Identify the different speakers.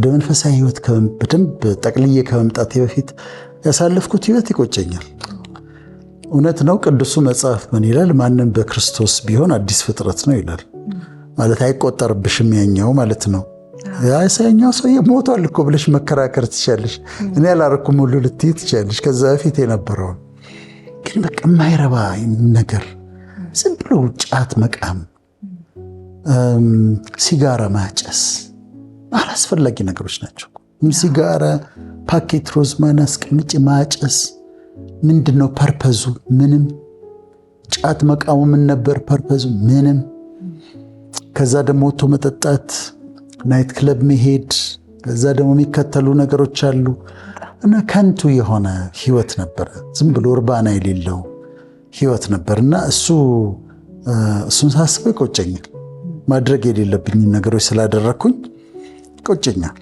Speaker 1: ወደ መንፈሳዊ ህይወት በደንብ ጠቅልዬ ከመምጣቴ በፊት ያሳለፍኩት ህይወት ይቆጨኛል። እውነት ነው። ቅዱሱ መጽሐፍ ምን ይላል? ማንም በክርስቶስ ቢሆን አዲስ ፍጥረት ነው ይላል። ማለት አይቆጠርብሽም ያኛው ማለት ነው። ያኛው ሰው ሞቷል እኮ ብለሽ መከራከር ትችያለሽ። እኔ አላረኩም ሁሉ ልትይ ትችያለሽ። ከዛ በፊት የነበረውን ግን በቃ የማይረባ ነገር ዝም ብሎ ጫት መቃም፣ ሲጋራ ማጨስ አላስፈላጊ ነገሮች ናቸው። ሲጋራ ፓኬት ሮዝማን አስቀምጬ ማጨስ ምንድነው ፐርፐዙ? ምንም። ጫት መቃሙ ምን ነበር ፐርፐዙ? ምንም። ከዛ ደግሞ ወጥቶ መጠጣት፣ ናይት ክለብ መሄድ፣ ከዛ ደግሞ የሚከተሉ ነገሮች አሉ እና ከንቱ የሆነ ህይወት ነበረ። ዝም ብሎ እርባና የሌለው ህይወት ነበር እና እሱን ሳስበው ይቆጨኛል። ማድረግ የሌለብኝ ነገሮች ስላደረግኩኝ ይቆጨኛል።